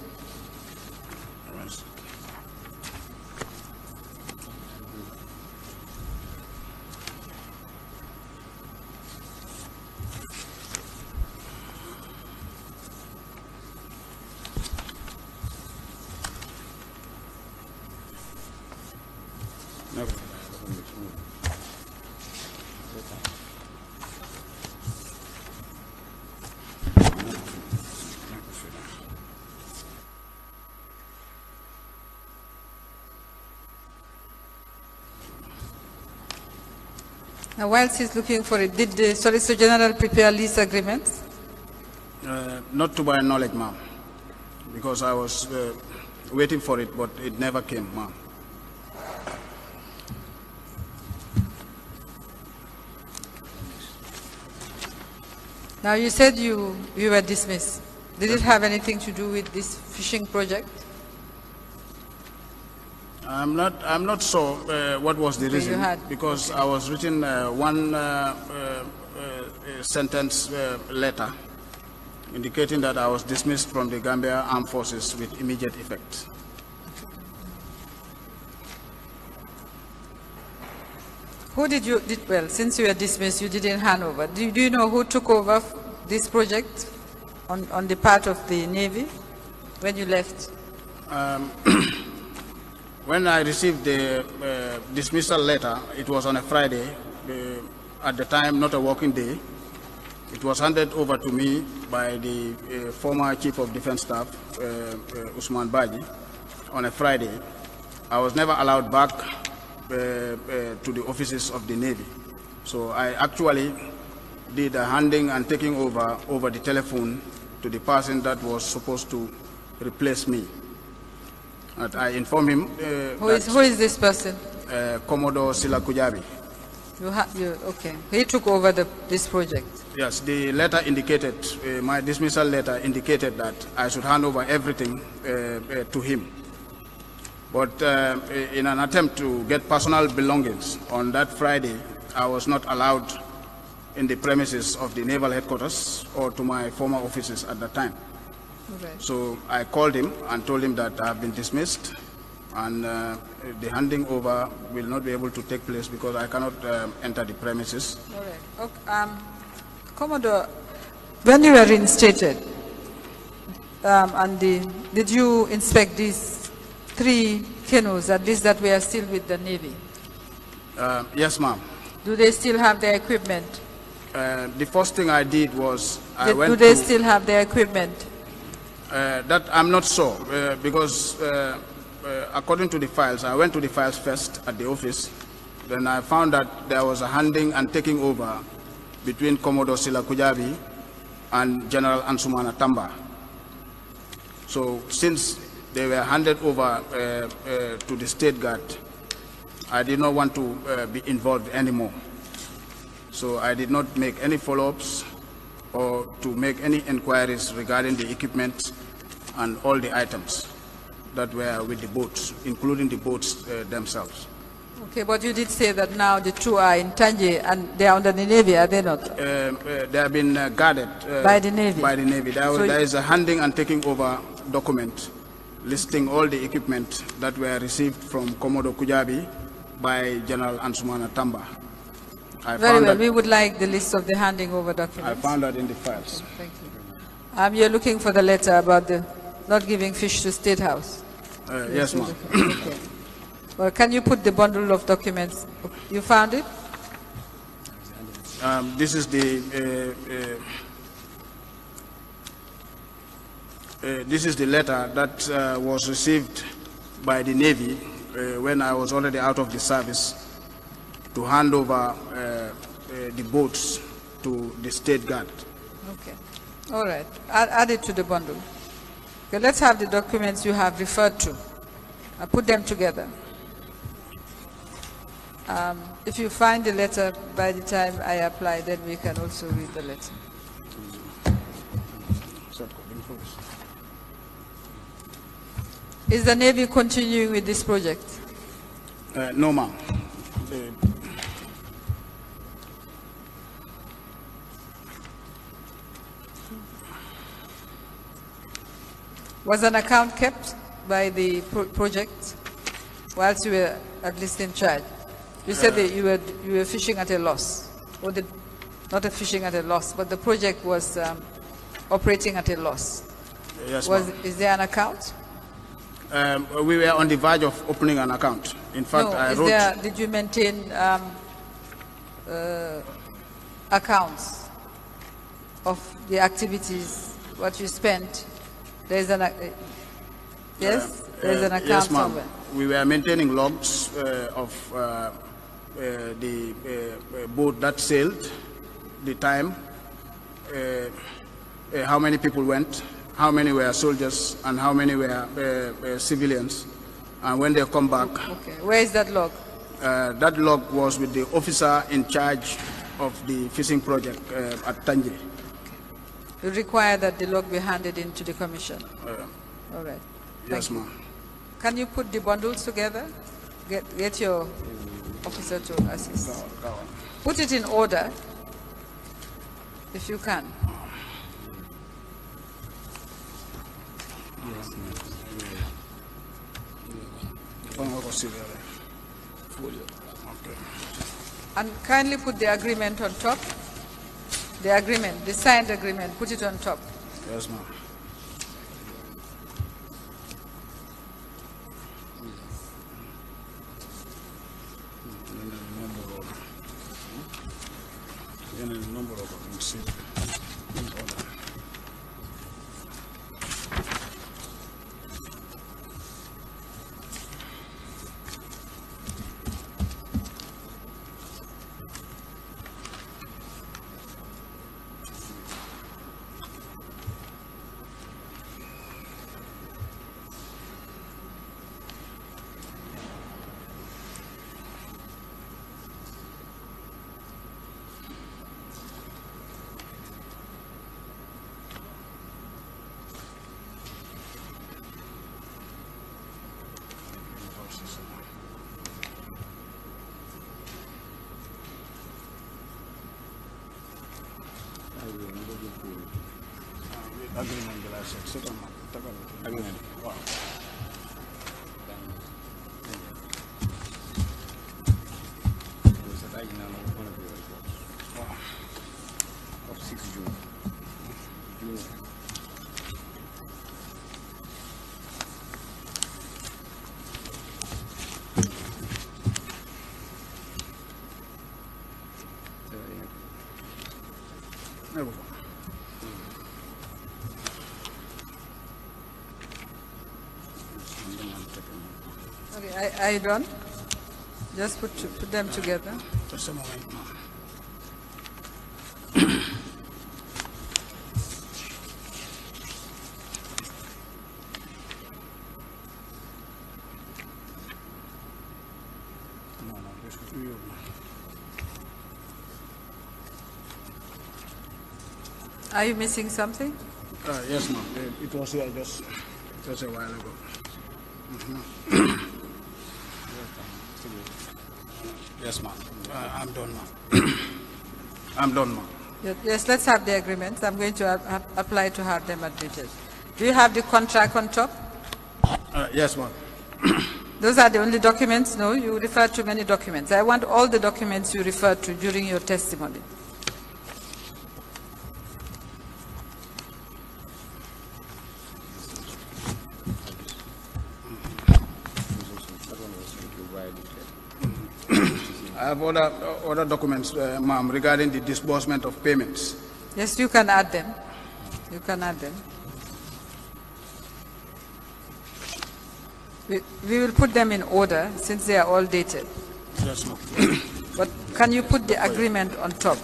[SPEAKER 2] Now, whilst he's looking for it, did the Solicitor General prepare lease agreements?
[SPEAKER 4] Not to my knowledge, ma'am, because I was waiting for it, but it never came, ma'am.
[SPEAKER 2] Now, you said you were dismissed. Did it have anything to do with this fishing project? I'm
[SPEAKER 4] not sure what was the reason, because I was written one sentence letter indicating that I was dismissed from the Gambia Armed Forces with immediate effect.
[SPEAKER 2] Who well, since you were dismissed, you didn't hand over. Do you know who took over this project on the part of the Navy when you left?
[SPEAKER 4] When I received the dismissal letter, it was on a Friday, at the time not a working day. It was handed over to me by the former Chief of Defense Staff, Usman Baji, on a Friday. I was never allowed back to the offices of the Navy. So I actually did a handing and taking over the telephone to the person that was supposed to replace me. And I informed him.
[SPEAKER 2] Who is this person?
[SPEAKER 4] Commodore Silakujabi.
[SPEAKER 2] Okay. He took over this project.
[SPEAKER 4] Yes, the letter indicated, my dismissal letter indicated that I should hand over everything to him. But in an attempt to get personal belongings on that Friday, I was not allowed in the premises of the Naval Headquarters or to my former offices at that time.
[SPEAKER 2] Right.
[SPEAKER 4] So I called him and told him that I have been dismissed, and the handing over will not be able to take place because I cannot enter the premises.
[SPEAKER 2] All right. Okay. Commodore, when you were reinstated, did you inspect these 3 canoes, at least that were still with the Navy?
[SPEAKER 4] Yes, ma'am.
[SPEAKER 2] Do they still have their equipment?
[SPEAKER 4] The first thing I did was
[SPEAKER 2] Do they still have their equipment?
[SPEAKER 4] That I'm not sure because according to the files, I went to the files first at the office. Then I found that there was a handing and taking over between Commodore Sila Kujabi and General Ansumana Tamba. So since they were handed over to the State Guard, I did not want to be involved anymore. So I did not make any follow-ups or to make any inquiries regarding the equipment and all the items that were with the boats, including the boats themselves.
[SPEAKER 2] Okay, but you did say that now the 2 are in Tanje and they are under the Navy, are they not?
[SPEAKER 4] They have been guarded
[SPEAKER 2] By the Navy?
[SPEAKER 4] By the Navy. There is a handing and taking over document listing all the equipment that were received from Commodore Kujabi by General Ansumana Tamba.
[SPEAKER 2] Very well. We would like the list of the handing over documents.
[SPEAKER 4] I found that in the files.
[SPEAKER 2] Thank you. You're looking for the letter about the not giving fish to State House?
[SPEAKER 4] Yes, ma'am.
[SPEAKER 2] Okay. Well, can you put the bundle of documents? You found it?
[SPEAKER 4] This is the letter that was received by the Navy when I was already out of the service to hand over the boats to the State Guard.
[SPEAKER 2] Okay. All right. Add it to the bundle. Okay, let's have the documents you have referred to. I put them together. If you find the letter by the time I apply, then we can also read the letter. Is the Navy continuing with this project?
[SPEAKER 4] No, ma'am.
[SPEAKER 2] Was an account kept by the project whilst you were at least in charge? You said that you were fishing at a loss, or not a fishing at a loss, but the project was operating at a loss.
[SPEAKER 4] Yes, ma'am.
[SPEAKER 2] Is there an account?
[SPEAKER 4] We were on the verge of opening an account. In fact,
[SPEAKER 2] No,
[SPEAKER 4] I wrote...
[SPEAKER 2] did you maintain accounts of the activities, what you spent? There's an yes, there's an account
[SPEAKER 4] yes, ma'am.
[SPEAKER 2] somewhere.
[SPEAKER 4] We were maintaining logs of the boat that sailed, the time, how many people went, how many were soldiers, and how many were civilians. And when they come back...
[SPEAKER 2] Okay, where is that log?
[SPEAKER 4] That log was with the officer in charge of the fishing project at Tanje.
[SPEAKER 2] You require that the log be handed in to the commission. All right.
[SPEAKER 4] Yes, ma'am.
[SPEAKER 2] Can you put the bundles together? Get your officer to assist. Put it in order, if you can. And kindly put the agreement on top. The agreement, the signed agreement, put it on top.
[SPEAKER 4] Yes, ma'am. agreement bi laa seet seetal ma tagal agreement waaw.
[SPEAKER 3] Of 6 June.
[SPEAKER 2] Okay, I don't. Just put them together.
[SPEAKER 4] Just a moment.
[SPEAKER 2] Are you missing something?
[SPEAKER 4] Yes, ma'am. It was here just a while ago. Yes, ma'am. I'm done, ma'am. I'm done, ma'am.
[SPEAKER 2] Yes, let's have the agreements. I'm going to apply to have them admitted. Do you have the contract on top?
[SPEAKER 4] Yes, ma'am.
[SPEAKER 2] Those are the only documents? No, you referred to many documents. I want all the documents you referred to during your testimony.
[SPEAKER 4] I have other documents, ma'am, regarding the disbursement of payments.
[SPEAKER 2] Yes, you can add them. You can add them. We will put them in order since they are all dated.
[SPEAKER 4] Yes, ma'am.
[SPEAKER 2] But can you put the agreement on top?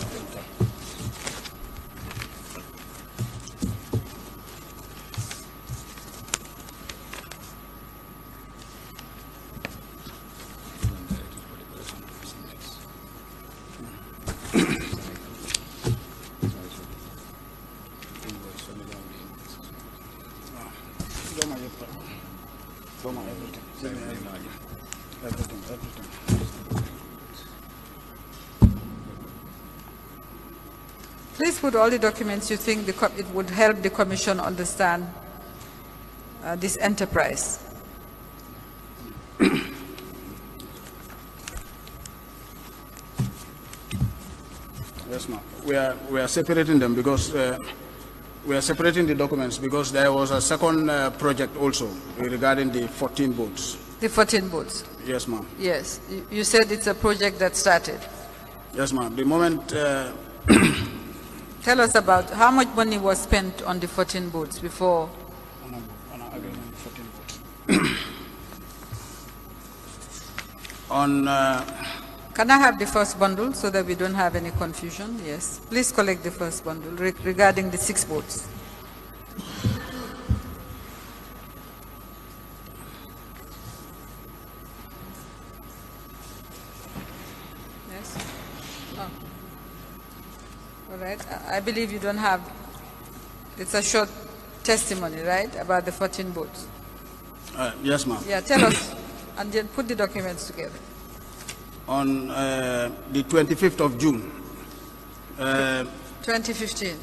[SPEAKER 4] Everything.
[SPEAKER 2] Please put all the documents you think it would help the Commission understand this enterprise.
[SPEAKER 4] Yes, ma'am. We are separating them because we are separating the documents because there was a second project also regarding the 14 boats.
[SPEAKER 2] The 14 boats?
[SPEAKER 4] Yes, ma'am.
[SPEAKER 2] Yes. You said it's a project that started.
[SPEAKER 4] Yes, ma'am. The moment...
[SPEAKER 2] Tell us about how much money was spent on the 14 boats before? Can I have the first bundle so that we don't have any confusion? Yes. Please collect the first bundle regarding the 6 boats. Yes. Oh. All right. I believe you don't have. It's a short testimony, right, about the 14 boats.
[SPEAKER 4] Yes, ma'am.
[SPEAKER 2] Yeah. Tell us, and then put the documents together.
[SPEAKER 4] On the 25th of June,
[SPEAKER 2] 2015.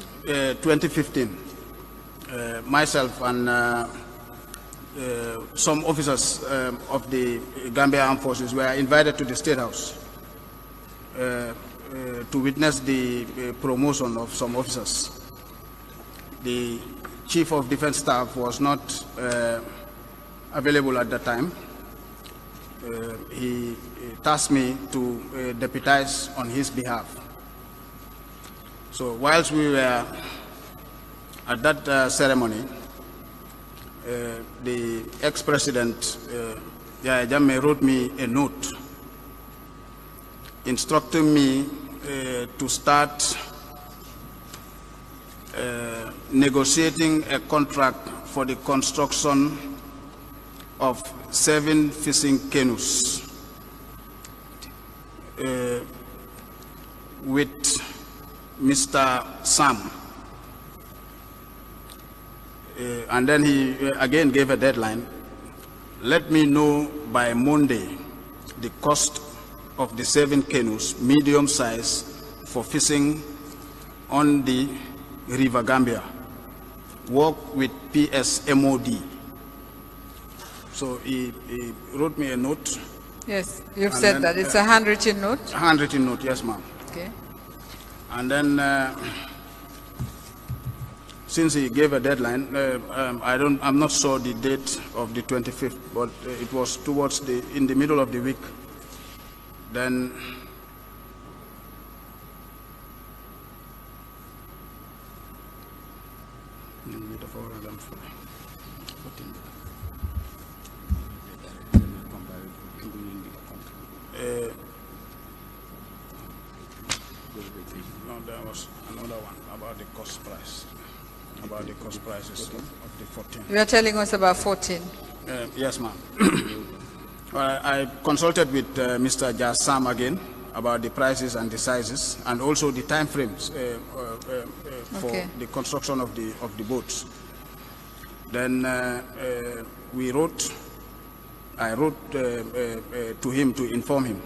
[SPEAKER 4] 2015, myself and some officers of the Gambia Armed Forces were invited to the State House to witness the promotion of some officers. The Chief of Defense Staff was not available at that time. He tasked me to deputize on his behalf. So whilst we were at that ceremony, the ex-president Yahya Jammeh wrote me a note instructing me to start negotiating a contract for the construction of 7 fishing canoes with Mr. Sam. And then he again gave a deadline. Let me know by Monday the cost of the 7 canoes, medium size, for fishing on the River Gambia. work with PSMOD. So he wrote me a note.
[SPEAKER 2] Yes, you've
[SPEAKER 4] And
[SPEAKER 2] said
[SPEAKER 4] then,
[SPEAKER 2] that. It's a handwritten note?
[SPEAKER 4] Handwritten note, yes, ma'am.
[SPEAKER 2] Okay.
[SPEAKER 4] And then, since he gave a deadline, I'm not sure the date of the 25th, but it was in the middle of the week. Then, no, there was another one about the cost price, about the cost prices of the 14.
[SPEAKER 2] You are telling us about 14.
[SPEAKER 4] Yes, ma'am. Well, I consulted with Mr. Jassam again about the prices and the sizes, and also the time frames for the construction of the boats. Then I wrote to him to inform him.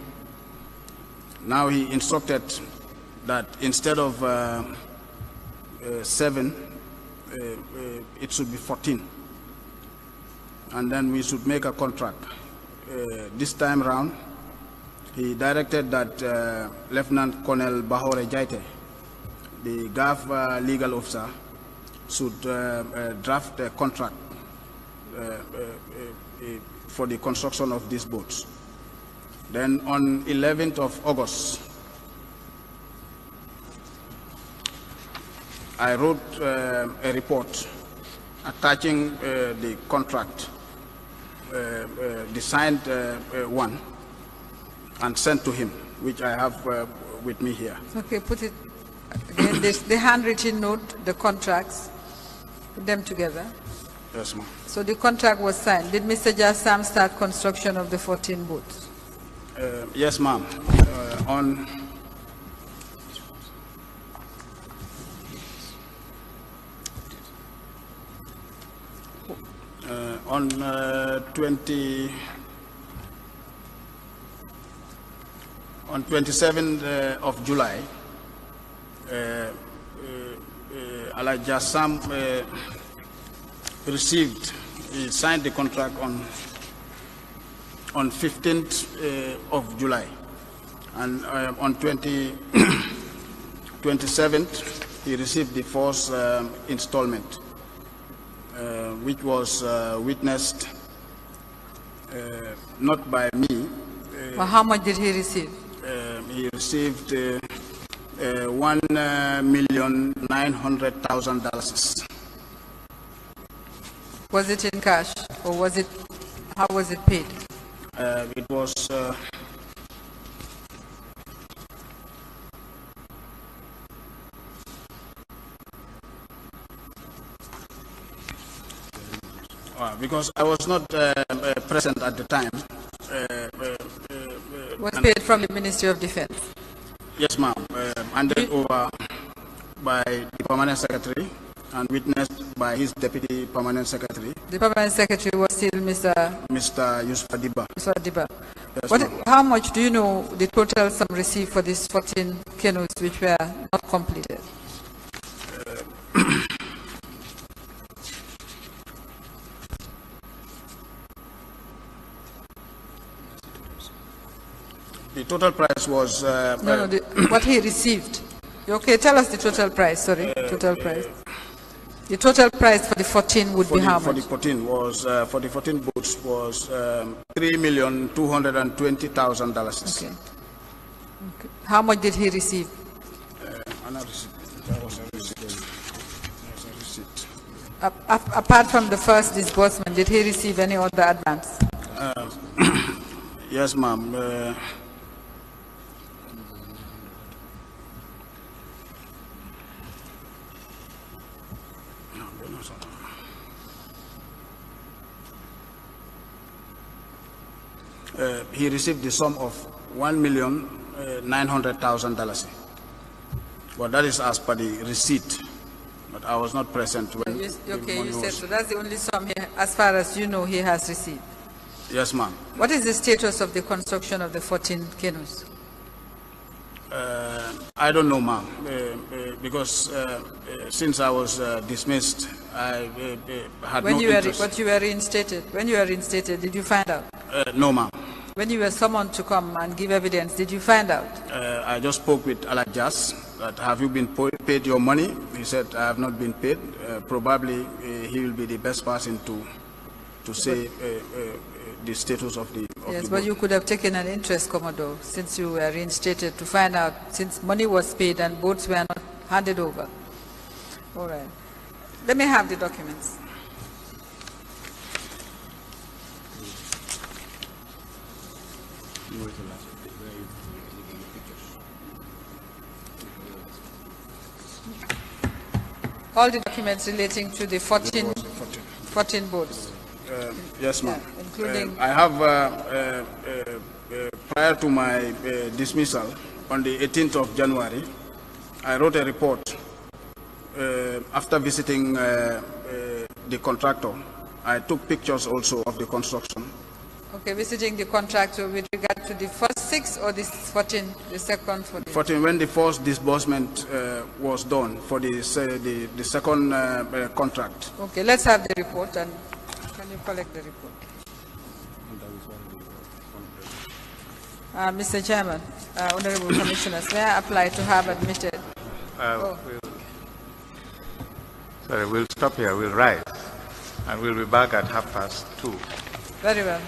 [SPEAKER 4] Now he instructed that instead of 7, it should be 14. And then we should make a contract. This time round, he directed that Lieutenant Colonel Bahore Jaite, the GAF legal officer, should draft a contract for the construction of these boats. Then on 11th of August, I wrote a report attaching the contract, the signed one, and sent to him, which I have with me here.
[SPEAKER 2] Okay, put it again. The handwritten note, the contracts, put them together.
[SPEAKER 4] Yes, ma'am.
[SPEAKER 2] So the contract was signed. Did Mr. Jassam start construction of the 14 boats?
[SPEAKER 4] Yes, ma'am. On 27th of July, Ala Jassam he signed the contract on 15th of July, and on 27th he received the first installment, which was witnessed not by me.
[SPEAKER 2] Well, how much did he receive?
[SPEAKER 4] He received $1,900,000.
[SPEAKER 2] Was it in cash, or was it? How was it paid?
[SPEAKER 4] It was because I was not present at the time.
[SPEAKER 2] Was paid from the Ministry of Defense?
[SPEAKER 4] Yes, ma'am. Handed over by the Permanent Secretary and witnessed by his Deputy Permanent Secretary.
[SPEAKER 2] The Permanent Secretary was still Mr.
[SPEAKER 4] Yusuf Adiba.
[SPEAKER 2] Mr. Adiba.
[SPEAKER 4] Yes,
[SPEAKER 2] How much do you know the total sum received for these 14 canoes which were not completed? The total price was... what he received. Okay, tell us the total price, sorry, total price. The total price for the 14 would be how much?
[SPEAKER 4] For the 14 was, for the 14 boats was $3,220,000.
[SPEAKER 2] Okay. How much did he receive? Apart from the first disbursement, did he receive any other advance?
[SPEAKER 4] Yes, ma'am. He received the sum of $1,900,000. But that is as per the receipt. But I was not present when.
[SPEAKER 2] Okay, you said so. That's the only sum he, as far as you know, he has received.
[SPEAKER 4] Yes, ma'am.
[SPEAKER 2] What is the status of the construction of the 14 canoes?
[SPEAKER 4] I don't know, ma'am, because since I was dismissed, I had no interest.
[SPEAKER 2] When you were reinstated, did you find out?
[SPEAKER 4] No, ma'am.
[SPEAKER 2] When you were summoned to come and give evidence, did you find out?
[SPEAKER 4] I just spoke with Alajas that have you been paid your money? He said I have not been paid. Probably he will be the best person to say the status of the
[SPEAKER 2] Yes,
[SPEAKER 4] the
[SPEAKER 2] but
[SPEAKER 4] boat.
[SPEAKER 2] you could have taken an interest, Commodore, since you were reinstated, to find out, since money was paid and boats were not handed over. All right. Let me have the documents. All the documents relating to the 14 boats.
[SPEAKER 4] Yes, ma'am.
[SPEAKER 2] Yeah, including-
[SPEAKER 4] I have, prior to my dismissal, on the 18th of January, I wrote a report after visiting the contractor. I took pictures also of the construction.
[SPEAKER 2] Okay, visiting the contractor with regard to the first 6 or the 14, the second 14?
[SPEAKER 4] 14, when the first disbursement was done for the second contract.
[SPEAKER 2] Okay, let's have the report, and can you collect the report? Mr. Chairman, Honorable Commissioners, may I apply to have admitted?
[SPEAKER 1] Sorry, we'll stop here. We'll rise, and we'll be back at 2:30.
[SPEAKER 2] Very well.